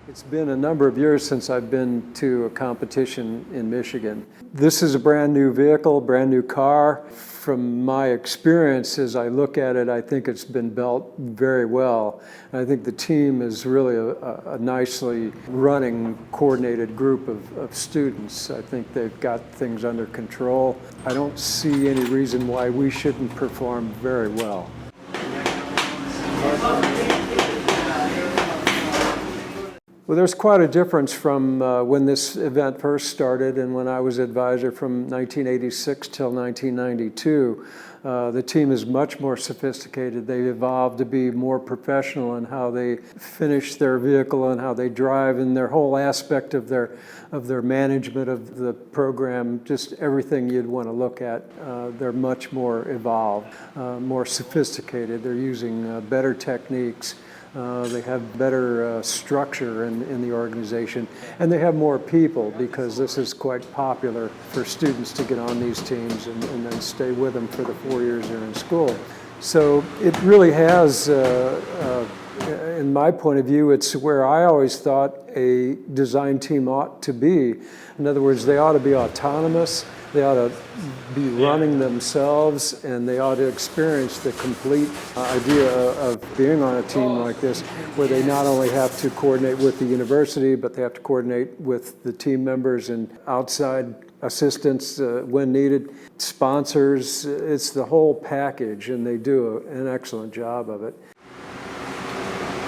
It's been a number of years since I've been to a competition in Michigan. This is a brand new vehicle, brand new car. From my experience, as I look at it, I think it's been built very well. I think the team is really a nicely running, coordinated group of students. I think they've got things under control. I don't see any reason why we shouldn't perform very well. Well, there's quite a difference from when this event first started and when I was advisor from 1986 till 1992. The team is much more sophisticated. They've evolved to be more professional in how they finish their vehicle and how they drive, and their whole aspect of their management of the program, just everything you'd want to look at. They're much more evolved, more sophisticated. They're using better techniques. They have better structure in the organization, and they have more people because this is quite popular for students to get on these teams and then stay with them for the 4 years they're in school. So it really has, in my point of view, it's where I always thought a design team ought to be. In other words, they ought to be autonomous. They ought to be running themselves, and they ought to experience the complete idea of being on a team like this, where they not only have to coordinate with the university, but they have to coordinate with the team members and outside assistants when needed, sponsors. It's the whole package, and they do an excellent job of it.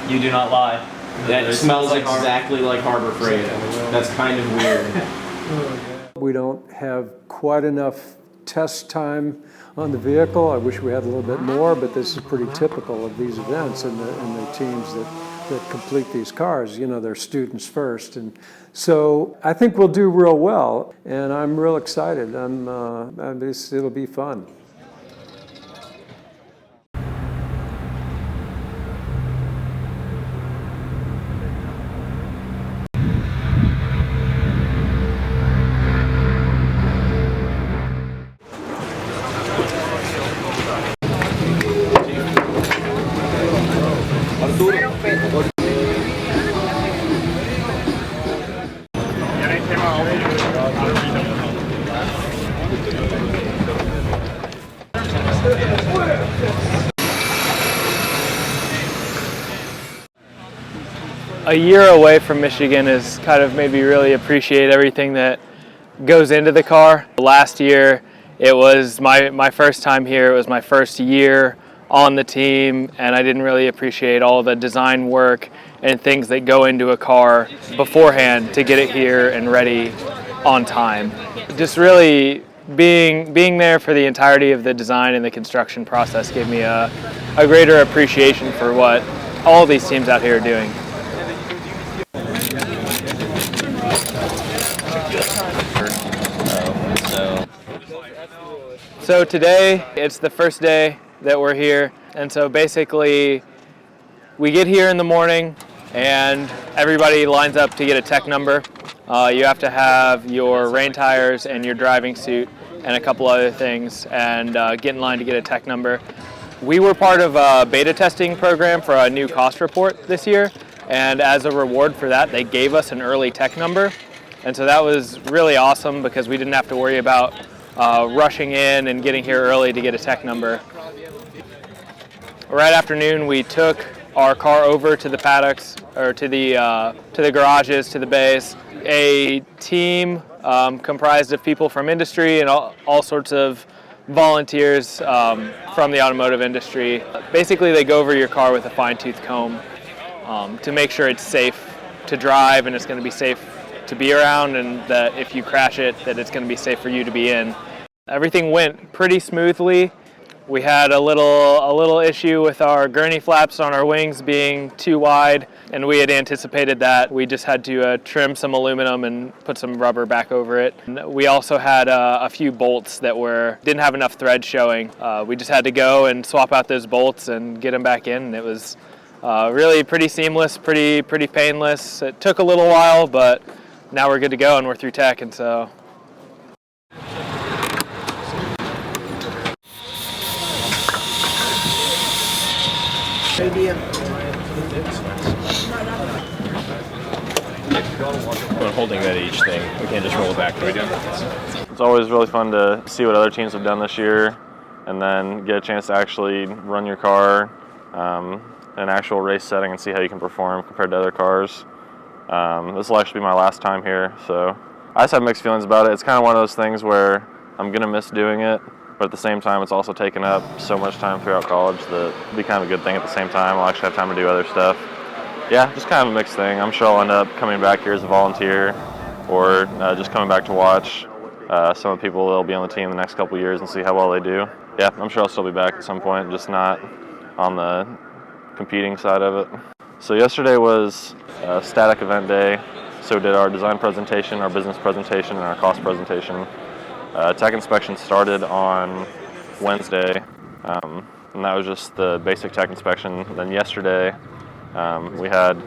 You do not lie. That smells exactly like Harbor Freight. That's kind of weird. We don't have quite enough test time on the vehicle. I wish we had a little bit more, but this is pretty typical of these events and the teams that complete these cars. You know, they're students first. And so I think we'll do real well, and I'm real excited. It'll be fun. A year away from Michigan has kind of made me really appreciate everything that goes into the car. Last year, it was my first time here. It was my first year on the team, and I didn't really appreciate all the design work and things that go into a car beforehand to get it here and ready on time. Just really being there for the entirety of the design and the construction process gave me a greater appreciation for what all these teams out here are doing. So today, it's the first day that we're here, and so basically we get here in the morning and everybody lines up to get a tech number. You have to have your rain tires and your driving suit and a couple other things, and get in line to get a tech number. We were part of a beta testing program for a new cost report this year, and as a reward for that, they gave us an early tech number. And so that was really awesome because we didn't have to worry about rushing in and getting here early to get a tech number. Right after noon, we took our car over to the paddocks, or to the garages, to the bays. A team comprised of people from industry and all sorts of volunteers from the automotive industry. Basically, they go over your car with a fine-tooth comb to make sure it's safe to drive and it's going to be safe to be around, and that if you crash it, that it's going to be safe for you to be in. Everything went pretty smoothly. We had a little issue with our gurney flaps on our wings being too wide, and we had anticipated that. We just had to trim some aluminum and put some rubber back over it. And we also had a few bolts that didn't have enough thread showing. We just had to go and swap out those bolts and get them back in, and it was really pretty seamless, pretty painless. It took a little while, but now we're good to go and we're through tech, and so. when holding that each thing. We can't just roll it back. It's always really fun to see what other teams have done this year and then get a chance to actually run your car in an actual race setting and see how you can perform compared to other cars. This will actually be my last time here, so I just have mixed feelings about it. It's kind of one of those things where I'm going to miss doing it, but at the same time it's also taken up so much time throughout college that it'll be kind of a good thing at the same time. I'll actually have time to do other stuff. Yeah, just kind of a mixed thing. I'm sure I'll end up coming back here as a volunteer or just coming back to watch some of the people that will be on the team the next couple of years and see how well they do. Yeah, I'm sure I'll still be back at some point, just not on the competing side of it. So yesterday was static event day, so we did our design presentation, our business presentation, and our cost presentation. Tech inspection started on Wednesday, and that was just the basic tech inspection. Then yesterday, we had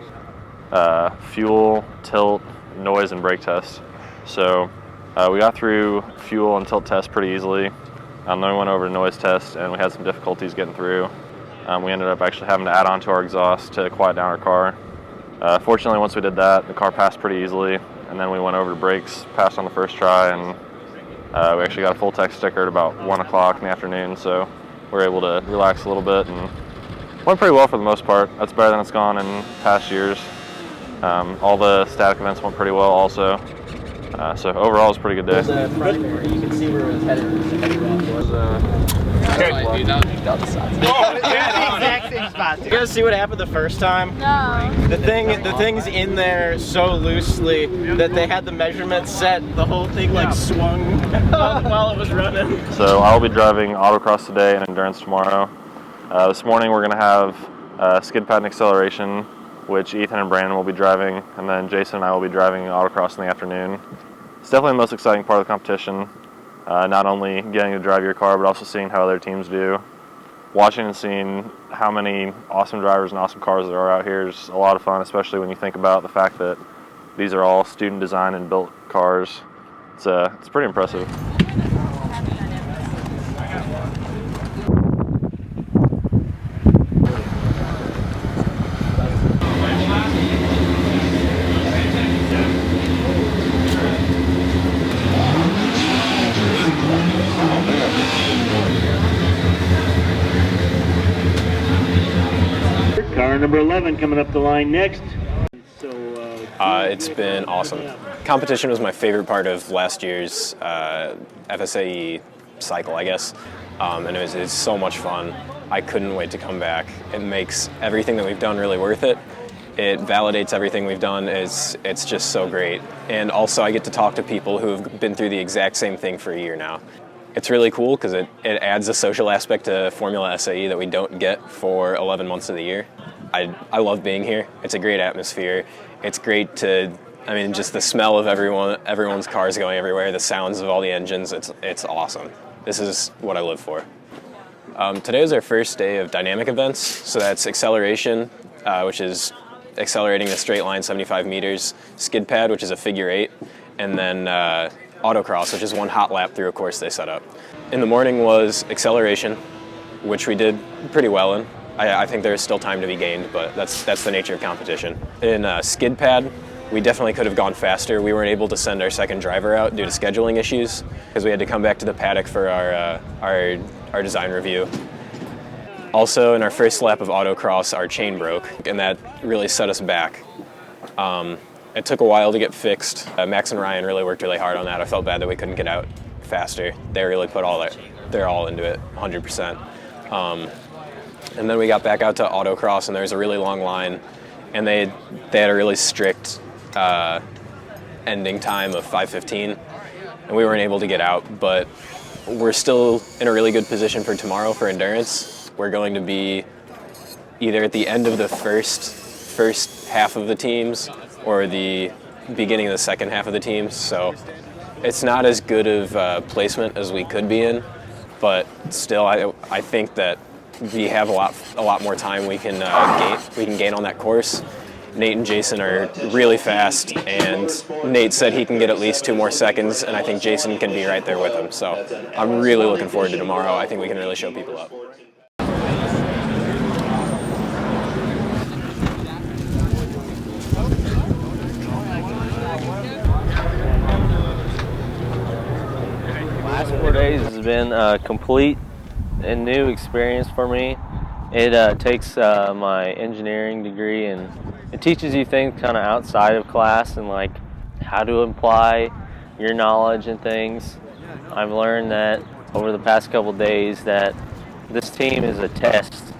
fuel, tilt, noise, and brake test. So we got through fuel and tilt test pretty easily. Then we went over to noise test, and we had some difficulties getting through. We ended up actually having to add on to our exhaust to quiet down our car. Fortunately, once we did that, the car passed pretty easily, and then we went over to brakes, passed on the first try, and we actually got a full tech sticker at about 1 o'clock in the afternoon, so we were able to relax a little bit, and went pretty well for the most part. That's better than it's gone in past years. All the static events went pretty well also. So overall, it was a pretty good day. The primary, you can see where it was headed. You guys see what happened the first time? No. The thing's in there so loosely that they had the measurements set. The whole thing like swung while it was running. So I'll be driving autocross today and endurance tomorrow. This morning we're going to have skid pad and acceleration, which Ethan and Brandon will be driving, and then Jason and I will be driving autocross in the afternoon. It's definitely the most exciting part of the competition. Not only getting to drive your car, but also seeing how other teams do. Watching and seeing how many awesome drivers and awesome cars there are out here is a lot of fun, especially when you think about the fact that these are all student designed and built cars. It's pretty impressive. Car number 11 coming up the line next. It's been awesome. Competition was my favorite part of last year's FSAE cycle, I guess. And it's so much fun. I couldn't wait to come back. It makes everything that we've done really worth it. It validates everything we've done. It's just so great. And also I get to talk to people who have been through the exact same thing for a year now. It's really cool because it adds a social aspect to Formula SAE that we don't get for 11 months of the year. I love being here. It's a great atmosphere. It's great to, just the smell of everyone's cars going everywhere, the sounds of all the engines, it's awesome. This is what I live for. Today is our first day of dynamic events, so that's acceleration, which is accelerating a straight line 75 meters, skid pad, which is a figure 8, and then autocross, which is one hot lap through a course they set up. In the morning was acceleration, which we did pretty well in. I think there's still time to be gained, but that's the nature of competition. In skid pad, we definitely could have gone faster. We weren't able to send our second driver out due to scheduling issues because we had to come back to the paddock for our design review. Also, in our first lap of autocross, our chain broke, and that really set us back. It took a while to get fixed. Max and Ryan really worked really hard on that. I felt bad that we couldn't get out faster. They really put they're all into it, 100%. And then we got back out to autocross, and there was a really long line, and they had a really strict ending time of 5:15, and we weren't able to get out, but we're still in a really good position for tomorrow for endurance. We're going to be either at the end of the first half of the teams or the beginning of the second half of the teams, so it's not as good of placement as we could be in, but still I think that we have a lot more time we can gain on that course. Nate and Jason are really fast, and Nate said he can get at least 2 more seconds, and I think Jason can be right there with him. So I'm really looking forward to tomorrow. I think we can really show people up. been a complete and new experience for me. It takes my engineering degree and it teaches you things kind of outside of class and like how to apply your knowledge and things. I've learned that over the past couple days that this team is a test,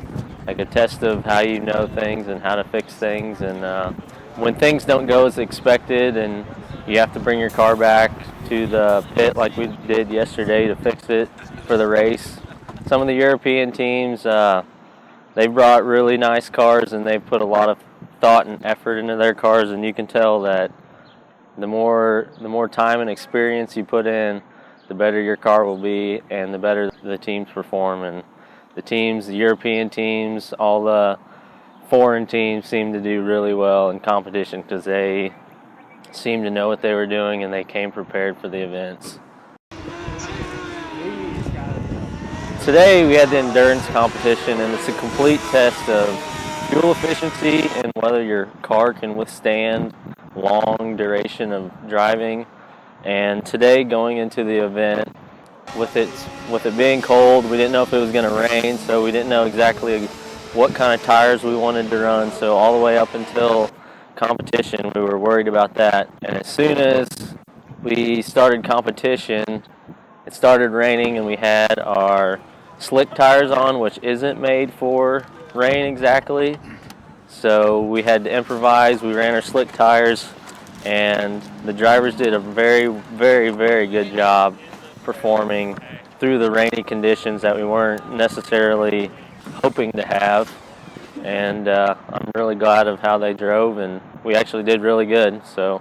like a test of how you know things and how to fix things, and when things don't go as expected and you have to bring your car back to the pit like we did yesterday to fix it for the race. Some of the European teams, they brought really nice cars and they put a lot of thought and effort into their cars, and you can tell that the more time and experience you put in, the better your car will be and the better the teams perform. And the European teams, all the foreign teams seem to do really well in competition because they seem to know what they were doing and they came prepared for the events. Today we had the endurance competition, and it's a complete test of fuel efficiency and whether your car can withstand long duration of driving. And today, going into the event, with it being cold, we didn't know if it was going to rain, so we didn't know exactly what kind of tires we wanted to run. So all the way up until competition, we were worried about that. And as soon as we started competition, it started raining, and we had our slick tires on, which isn't made for rain exactly. So we had to improvise. We ran our slick tires, and the drivers did a very, very, very good job performing through the rainy conditions that we weren't necessarily hoping to have. And I'm really glad of how they drove, and we actually did really good. So